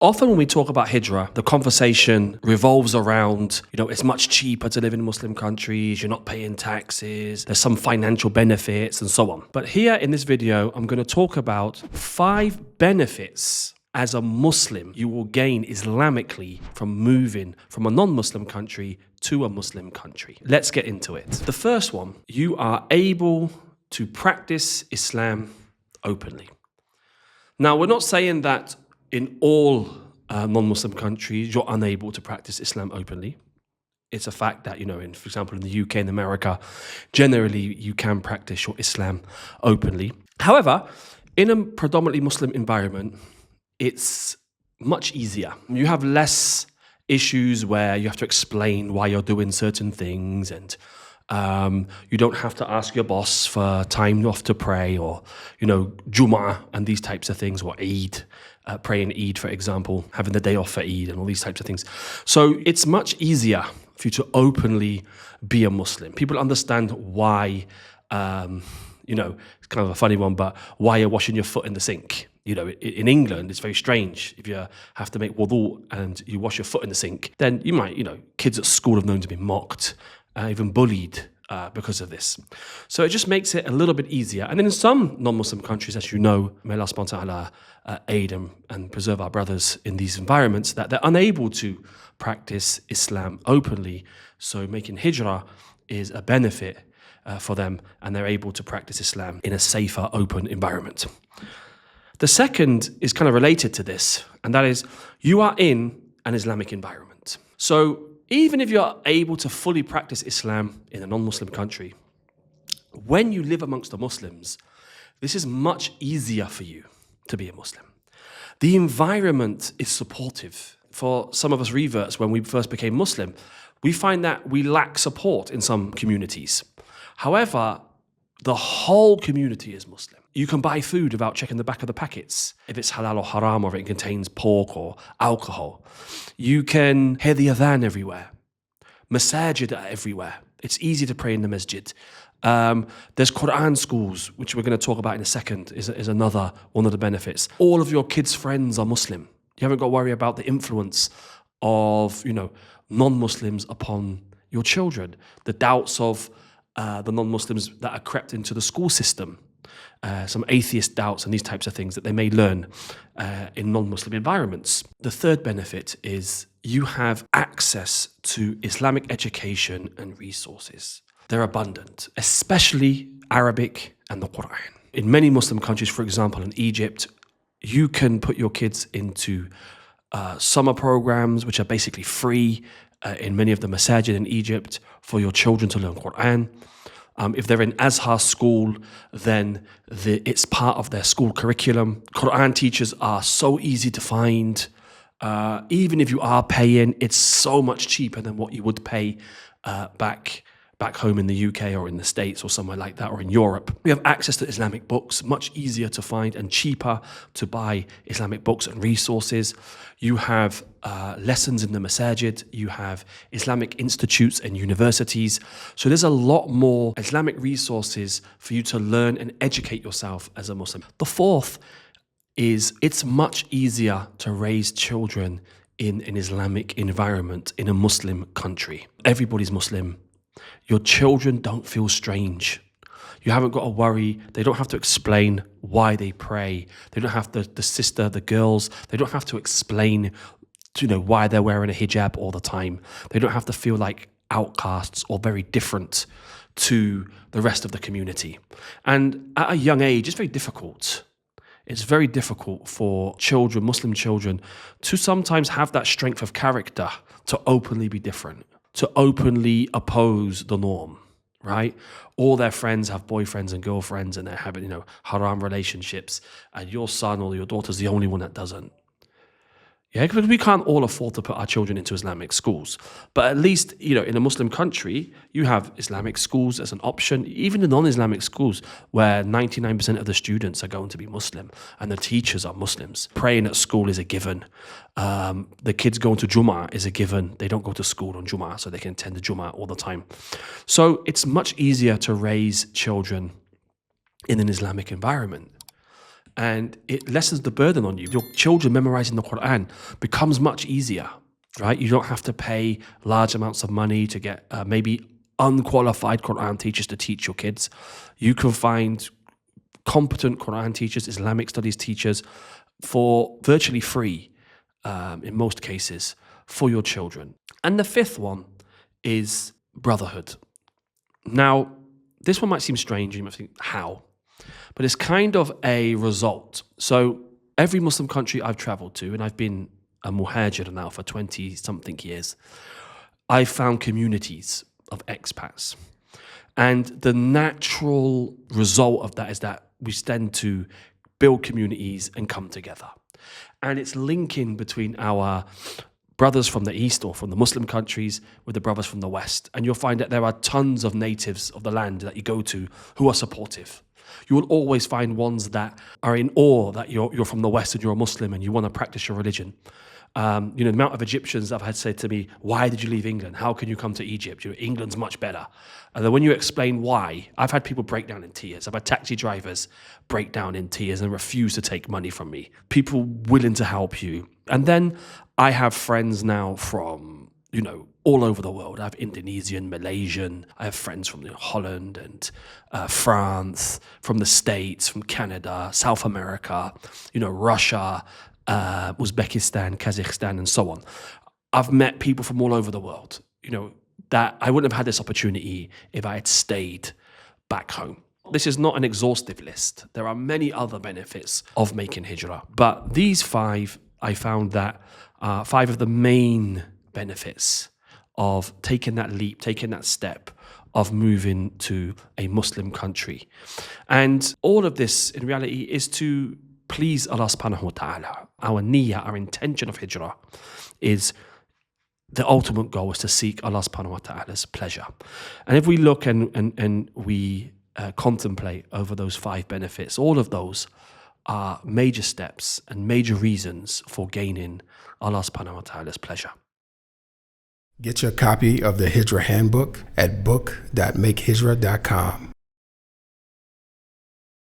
Often when we talk about hijrah, the conversation revolves around, it's much cheaper to live in Muslim countries, you're not paying taxes, there's some financial benefits and so on. But here in this video, I'm going to talk about 5 benefits as a Muslim you will gain Islamically from moving from a non-Muslim country to a Muslim country. Let's get into it. The first one, you are able to practice Islam openly. Now, we're not saying that in all non-Muslim countries, you're unable to practice Islam openly. It's a fact that, for example, in the UK and America, generally you can practice your Islam openly. However, in a predominantly Muslim environment, it's much easier. You have less issues where you have to explain why you're doing certain things, and you don't have to ask your boss for time off to pray, or, Jum'ah and these types of things, or Eid, praying Eid, for example, having the day off for Eid and all these types of things. So it's much easier for you to openly be a Muslim. People understand why, it's kind of a funny one, but why you're washing your foot in the sink. In England, it's very strange. If you have to make wudu and you wash your foot in the sink, then you might, kids at school have known to be mocked, even bullied because of this. So it just makes it a little bit easier. And then in some non-Muslim countries, as you know, may Allah subhanahu wa ta'ala aid and preserve our brothers in these environments, that they're unable to practice Islam openly. So making hijrah is a benefit for them, and they're able to practice Islam in a safer, open environment. The second is kind of related to this, and that is you are in an Islamic environment. So even if you're able to fully practice Islam in a non-Muslim country, when you live amongst the Muslims, this is much easier for you to be a Muslim. The environment is supportive. For some of us reverts, when we first became Muslim, we find that we lack support in some communities. However, the whole community is Muslim. You can buy food without checking the back of the packets, if it's halal or haram, or if it contains pork or alcohol. You can hear the adhan everywhere. Masajid are everywhere. It's easy to pray in the masjid. There's Quran schools, which we're going to talk about in a second, is another one of the benefits. All of your kids' friends are Muslim. You haven't got to worry about the influence of, non-Muslims upon your children, the doubts of the non-Muslims that are crept into the school system, some atheist doubts and these types of things that they may learn in non-Muslim environments. The third benefit is you have access to Islamic education and resources. They're abundant, especially Arabic and the Quran. In many Muslim countries, for example, in Egypt, you can put your kids into summer programs, which are basically free in many of the masajid in Egypt for your children to learn Quran. If they're in Azhar school, then it's part of their school curriculum. Quran teachers are so easy to find. Even if you are paying, it's so much cheaper than what you would pay back home in the UK or in the States or somewhere like that, or in Europe. We have access to Islamic books, much easier to find and cheaper to buy Islamic books and resources. You have lessons in the masajid. You have Islamic institutes and universities. So there's a lot more Islamic resources for you to learn and educate yourself as a Muslim. The fourth is it's much easier to raise children in an Islamic environment in a Muslim country. Everybody's Muslim. Your children don't feel strange. You haven't got to worry. They don't have to explain why they pray. They don't have the girls, they don't have to explain, why they're wearing a hijab all the time. They don't have to feel like outcasts or very different to the rest of the community. And at a young age, it's very difficult. It's very difficult for children, Muslim children, to sometimes have that strength of character to openly be different, to openly oppose the norm, right? All their friends have boyfriends and girlfriends and they're having, haram relationships, and your son or your daughter's the only one that doesn't. Yeah, because we can't all afford to put our children into Islamic schools. But at least, in a Muslim country, you have Islamic schools as an option, even in non-Islamic schools where 99% of the students are going to be Muslim and the teachers are Muslims. Praying at school is a given. The kids going to Jum'ah is a given. They don't go to school on Jum'ah, so they can attend the Jum'ah all the time. So it's much easier to raise children in an Islamic environment. and it lessens the burden on you. Your children memorizing the Quran becomes much easier, right? You don't have to pay large amounts of money to get maybe unqualified Quran teachers to teach your kids. You can find competent Quran teachers, Islamic studies teachers for virtually free in most cases for your children. And the fifth one is Brotherhood. Now, this one might seem strange. You might think, how? But it's kind of a result. So every Muslim country I've traveled to, and I've been a muhajir now for 20-something years, I've found communities of expats. And the natural result of that is that we tend to build communities and come together. And it's linking between our brothers from the East or from the Muslim countries with the brothers from the West. And you'll find that there are tons of natives of the land that you go to who are supportive. You will always find ones that are in awe that you're from the West and you're a Muslim and you want to practice your religion. The amount of Egyptians I've had say to me, why did you leave England? How can you come to Egypt? England's much better. And then when you explain why, I've had people break down in tears. I've had taxi drivers break down in tears and refuse to take money from me. People willing to help you. And then I have friends now from, all over the world. I have Indonesian, Malaysian. I have friends from Holland and France, from the States, from Canada, South America, Russia, Uzbekistan, Kazakhstan, and so on. I've met people from all over the world, that I wouldn't have had this opportunity if I had stayed back home. This is not an exhaustive list. There are many other benefits of making hijrah. But these five, I found that five of the main benefits of taking that leap, taking that step of moving to a Muslim country. And all of this, in reality, is to please Allah subhanahu wa ta'ala. Our niyyah, our intention of hijrah is the ultimate goal is to seek Allah subhanahu wa ta'ala's pleasure. And if we look and we contemplate over those five benefits, all of those are major steps and major reasons for gaining Allah subhanahu wa ta'ala's pleasure. Get your copy of the Hijrah Handbook at book.makehijra.com.